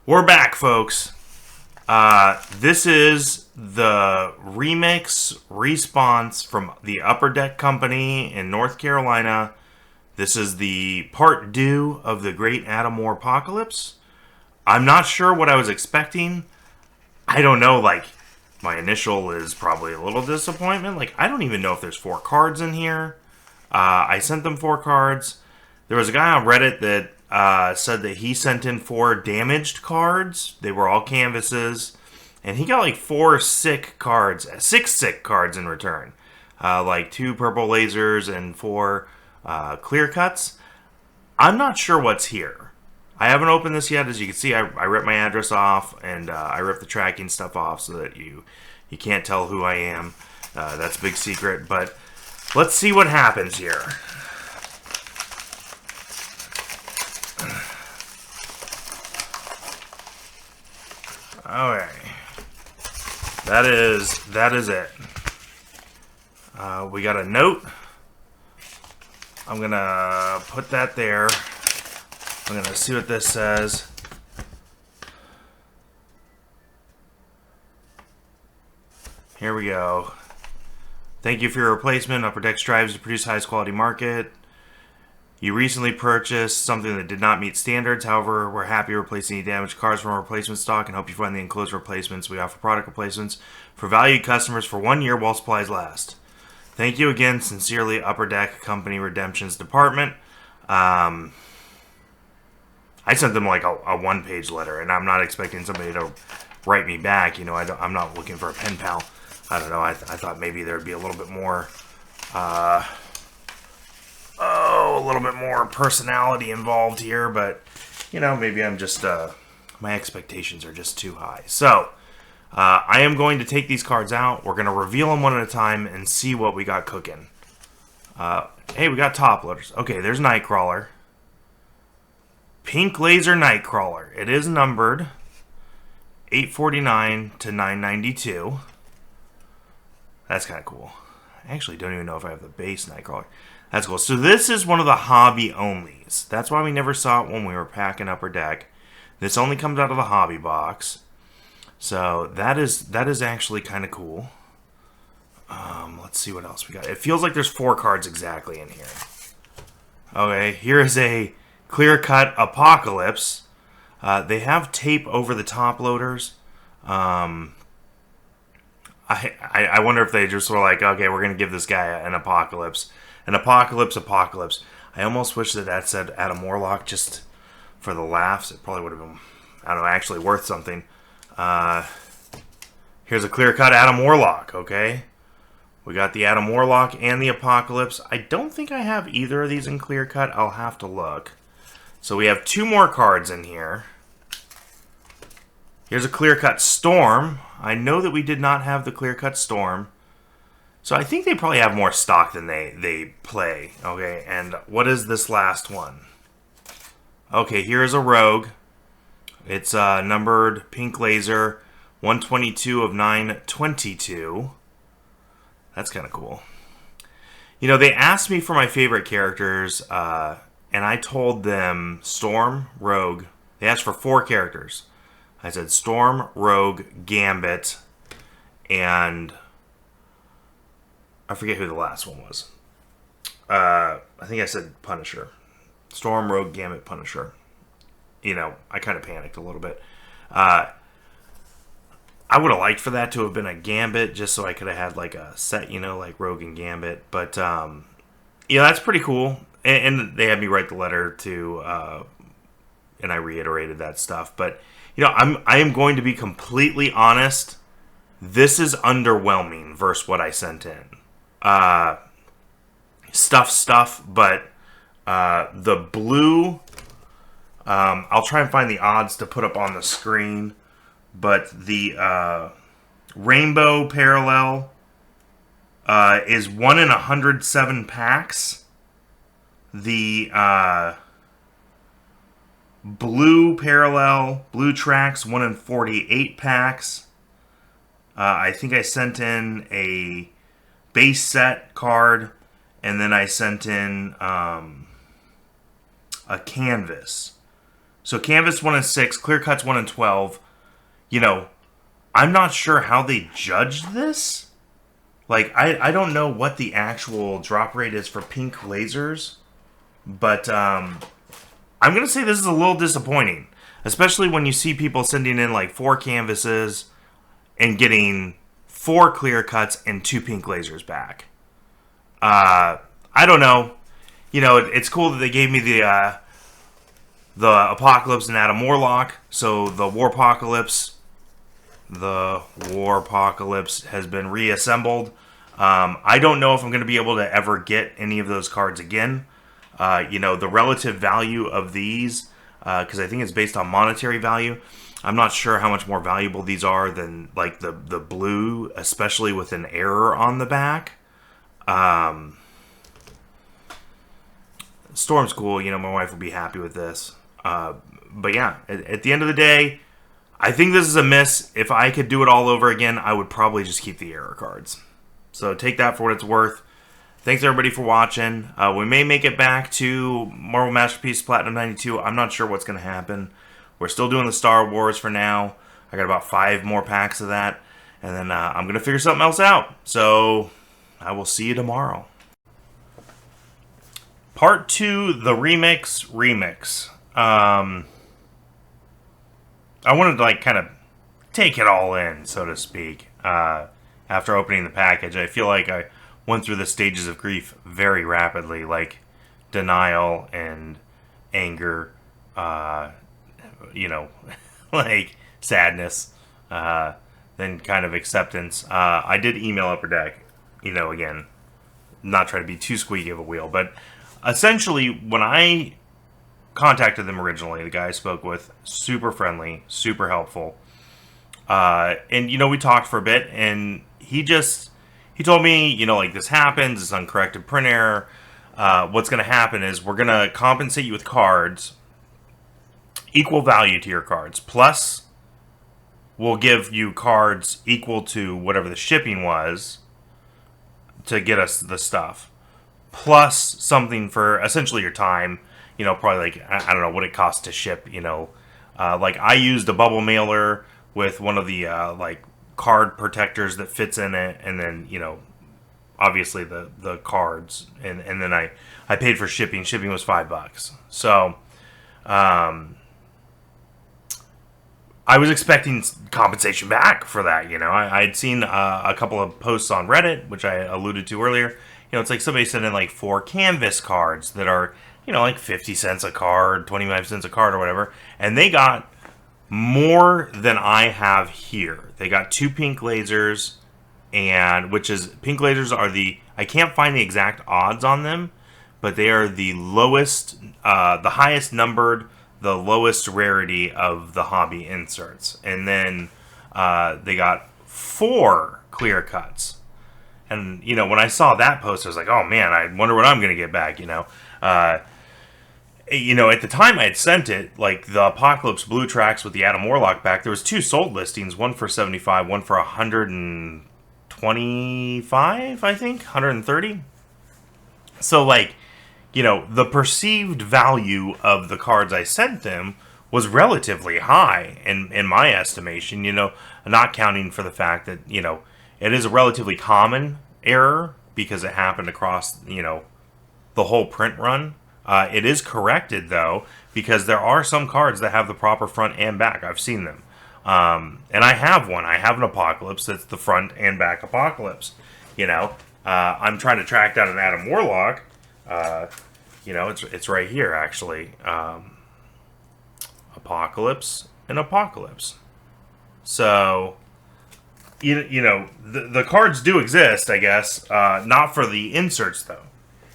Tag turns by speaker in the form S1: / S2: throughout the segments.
S1: We're back, folks. This is the remix response from the Upper Deck Company in North Carolina. This is the part 2 of the Great Adam Warpocalypse. I'm not sure what I was expecting. I don't know, my initial is probably a little disappointment. I don't even know if there's 4 cards in here. I sent them 4 cards. There was a guy on Reddit that said that he sent in 4 damaged cards. They were all canvases. And he got 6 sick cards in return. 2 purple lasers and 4 clear cuts. I'm not sure what's here. I haven't opened this yet. As you can see, I ripped my address off and I ripped the tracking stuff off so that you can't tell who I am. That's a big secret. But let's see what happens here. Alright. That is it. We got a note. I'm gonna put that there. I'm gonna see what this says. Here we go. Thank you for your replacement. Upper Deck strives to produce highest quality market. You recently purchased something that did not meet standards. However, we're happy to replace any damaged cards from our replacement stock and hope you find the enclosed replacements. We offer product replacements for valued customers for 1 year while supplies last. Thank you again. Sincerely, Upper Deck Company Redemptions Department. I sent them a one-page letter, and I'm not expecting somebody to write me back. I'm not looking for a pen pal. I don't know. I thought maybe there'd be a little bit more... a little bit more personality involved here, but maybe I'm just my expectations are just too high. So I am going to take these cards out. We're going to reveal them one at a time and see what we got cooking. Hey, we got top loaders. Okay, there's Nightcrawler. Pink Laser Nightcrawler. It is numbered 849 to 992. That's kind of cool. I actually don't even know if I have the base Nightcrawler. That's cool. So this is one of the hobby onlys. That's why we never saw it when we were packing Upper Deck. This only comes out of the hobby box. So that is actually kind of cool. Let's see what else we got. It feels like there's 4 cards exactly in here. Okay, here is a clear-cut Apocalypse. They have tape over the top loaders. I wonder if they just were like, okay, we're going to give this guy an Apocalypse. An Apocalypse. I almost wish that said Adam Warlock just for the laughs. It probably would have been, I don't know, actually worth something. Here's a clear-cut Adam Warlock, okay? We got the Adam Warlock and the Apocalypse. I don't think I have either of these in clear-cut. I'll have to look. So we have 2 more cards in here. Here's a clear-cut Storm. I know that we did not have the clear-cut Storm. So I think they probably have more stock than they play. Okay, and what is this last one? Okay, here's a Rogue. It's numbered Pink Laser 122 of 922. That's kind of cool. They asked me for my favorite characters, and I told them Storm, Rogue. They asked for 4 characters. I said Storm, Rogue, Gambit, and... I forget who the last one was. I think I said Punisher. Storm, Rogue, Gambit, Punisher. I kind of panicked a little bit. I would have liked for that to have been a Gambit, just so I could have had a set, like Rogue and Gambit. But, that's pretty cool. And they had me write the letter to, and I reiterated that stuff. But, I am going to be completely honest. This is underwhelming versus what I sent in. Stuff, but the blue, I'll try and find the odds to put up on the screen, but the rainbow parallel is 1 in 107 packs. The blue parallel, blue tracks, 1 in 48 packs. I think I sent in a base set card, and then I sent in a canvas. So Canvas 1 and 6, Clear Cuts 1 and 12. You know, I'm not sure how they judged this. Like, I don't know what the actual drop rate is for pink lasers. But I'm going to say this is a little disappointing. Especially when you see people sending in like 4 canvases and getting 4 clear cuts and 2 pink lasers back. I don't know. You know, it's cool that they gave me the Apocalypse and Adam Warlock. So the Warpocalypse has been reassembled. I don't know if I'm going to be able to ever get any of those cards again. You know, the relative value of these, because I think it's based on monetary value. I'm not sure how much more valuable these are than like the blue, especially with an error on the back. Storm's cool. You know, my wife will be happy with this. But yeah, at the end of the day, I think this is a miss. If I could do it all over again, I would probably just keep the error cards. So take that for what it's worth. Thanks everybody for watching. We may make it back to Marvel Masterpiece Platinum 92. I'm not sure what's going to happen. We're still doing the Star Wars for now. I got about 5 more packs of that. And then I'm going to figure something else out. So I will see you tomorrow. Part 2, the remix. I wanted to like kind of take it all in, so to speak. After opening the package, I feel like I went through the stages of grief very rapidly, like denial and anger, you know, like sadness, then kind of acceptance. I did email Upper Deck, you know, again, not try to be too squeaky of a wheel, but essentially when I contacted them originally, the guy I spoke with, super friendly, super helpful, and, you know, we talked for a bit, and he told me, you know, like, this happens, it's uncorrected print error. What's going to happen is we're going to compensate you with cards, equal value to your cards, plus we'll give you cards equal to whatever the shipping was to get us the stuff, plus something for essentially your time, you know, probably like, I don't know what it costs to ship, you know. Like, I used a bubble mailer with one of the, like, card protectors that fits in it, and then, you know, obviously the cards, and then I paid for shipping. Shipping was $5. So I was expecting compensation back for that. You know, I'd seen a couple of posts on Reddit, which I alluded to earlier. You know, it's like somebody sent in like 4 canvas cards that are, you know, like 50 cents a card, 25 cents a card or whatever, and they got more than I have here. They got 2 pink lasers, and which is, pink lasers are I can't find the exact odds on them, but they are the lowest, the highest numbered, the lowest rarity of the hobby inserts. And then they got 4 clear cuts. And, you know, when I saw that post, I was like, oh man, I wonder what I'm going to get back, you know. You know, at the time I had sent it, like the Apocalypse Blue tracks with the Adam Warlock back, there was 2 sold listings, one for 75, one for 125, I think, 130. So, like, you know, the perceived value of the cards I sent them was relatively high in my estimation, you know, not counting for the fact that, you know, it is a relatively common error because it happened across, you know, the whole print run. It is corrected, though, because there are some cards that have the proper front and back. I've seen them. And I have one. I have an Apocalypse that's the front and back Apocalypse. You know, I'm trying to track down an Adam Warlock. You know, it's right here, actually. Apocalypse and Apocalypse. So, you know, the cards do exist, I guess. Not for the inserts, though.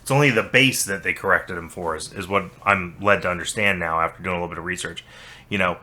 S1: It's only the base that they corrected them for is what I'm led to understand now after doing a little bit of research, you know.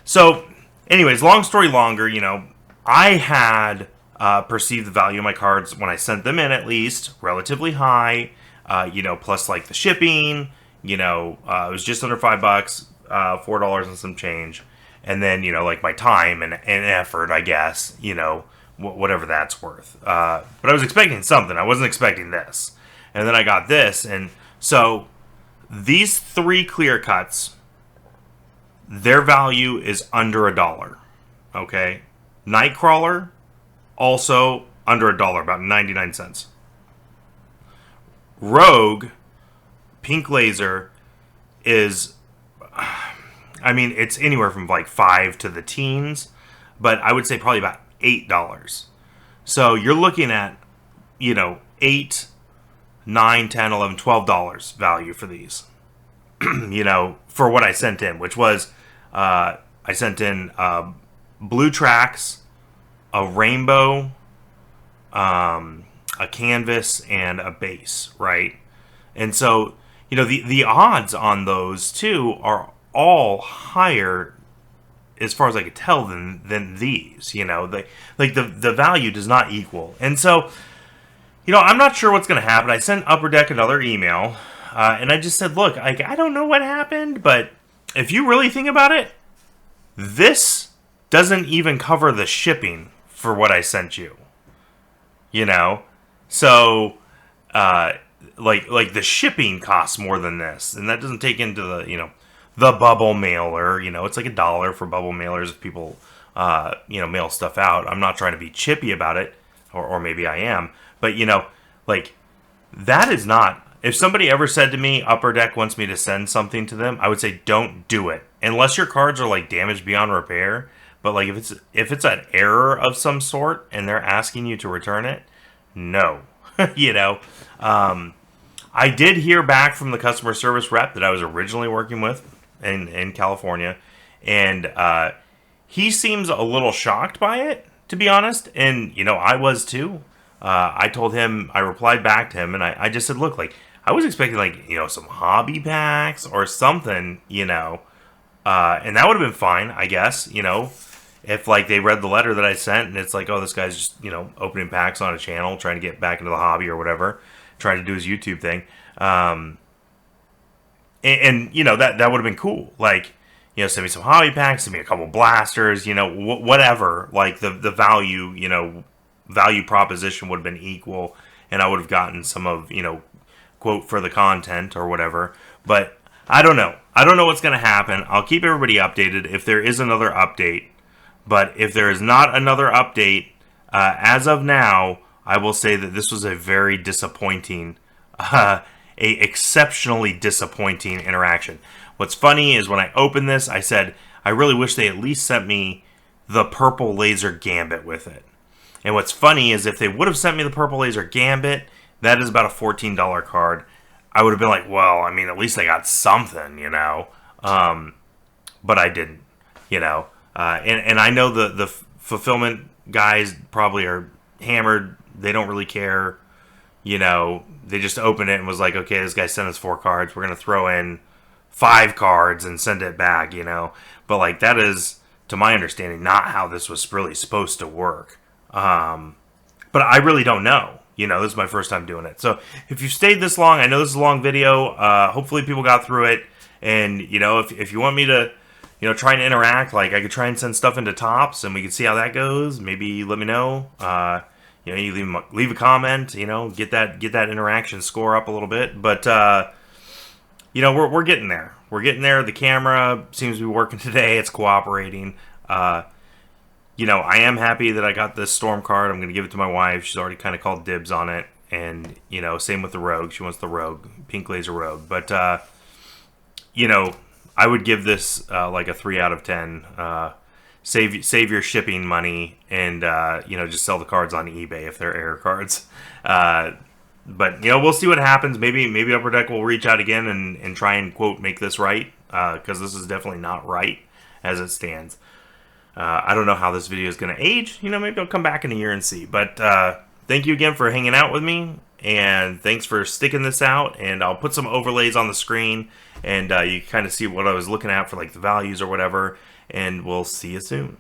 S1: So, anyways, long story longer, you know, I had perceived the value of my cards when I sent them in, at least, relatively high, you know, plus like the shipping, you know, it was just under $5, $4 and some change. And then, you know, like my time and effort, I guess, you know, whatever that's worth. But I was expecting something. I wasn't expecting this. And then I got this, and so these 3 clear cuts their value is under $1. Okay, Nightcrawler also under $1, about 99 cents. Rogue pink laser is, I mean, it's anywhere from like 5 to the teens, but I would say probably about $8. So you're looking at, you know, $8, $9, $10, $11, $12 value for these. You know, for what I sent in, which was I sent in blue tracks, a rainbow, a canvas, and a base, right? And so, you know, the odds on those two are all higher, as far as I could tell, than these. You know, the value does not equal. And so, you know, I'm not sure what's going to happen. I sent Upper Deck another email, and I just said, look, I don't know what happened, but if you really think about it, this doesn't even cover the shipping for what I sent you. You know, so like the shipping costs more than this, and that doesn't take into the, you know, the bubble mailer. You know, it's like $1 for bubble mailers if people you know, mail stuff out. I'm not trying to be chippy about it, or maybe I am, but you know, like that is not. If somebody ever said to me, Upper Deck wants me to send something to them, I would say don't do it unless your cards are like damaged beyond repair. But like if it's an error of some sort and they're asking you to return it, no. You know, I did hear back from the customer service rep that I was originally working with in California, and he seems a little shocked by it, to be honest. And you know, I was too. I told him, I replied back to him, and I just said, look, like I was expecting like, you know, some hobby packs or something, you know, and that would have been fine, I guess, you know. If, like, they read the letter that I sent and it's like, oh, this guy's just, you know, opening packs on a channel, trying to get back into the hobby or whatever, trying to do his YouTube thing. And you know, that would have been cool. Like, you know, send me some hobby packs, send me a couple blasters, you know, whatever. Like, the value, you know, value proposition would have been equal, and I would have gotten some of, you know, quote, for the content or whatever. But I don't know. I don't know what's going to happen. I'll keep everybody updated if there is another update. But if there is not another update, as of now, I will say that this was a very disappointing, a exceptionally disappointing interaction. What's funny is when I opened this, I said, I really wish they at least sent me the purple laser gambit with it. And what's funny is if they would have sent me the purple laser gambit, that is about a $14 card. I would have been like, well, I mean, at least I got something, you know. But I didn't, you know. And I know the fulfillment guys probably are hammered. They don't really care. You know, they just opened it and was like, okay, this guy sent us 4 cards. We're going to throw in 5 cards and send it back, you know. But, like, that is, to my understanding, not how this was really supposed to work. But I really don't know. You know, this is my first time doing it. So if you've stayed this long, I know this is a long video. Hopefully people got through it. And, you know, if you want me to, you know, try and interact, like I could try and send stuff into Tops and we could see how that goes. Maybe let me know. You know, you leave a comment, you know, get that interaction score up a little bit. But, you know, we're getting there. We're getting there. The camera seems to be working today. It's cooperating. You know, I am happy that I got this Storm card. I'm going to give it to my wife. She's already kind of called dibs on it. And, you know, same with the Rogue. She wants the Rogue, Pink Laser Rogue. But, you know, I would give this like a 3 out of 10. Save your shipping money and, you know, just sell the cards on eBay if they're error cards. But, you know, we'll see what happens. Maybe Upper Deck will reach out again and try and, quote, make this right. Because this is definitely not right as it stands. I don't know how this video is going to age. You know, maybe I'll come back in a year and see. But thank you again for hanging out with me. And thanks for sticking this out. And I'll put some overlays on the screen. And you kind of see what I was looking at for like the values or whatever. And we'll see you soon.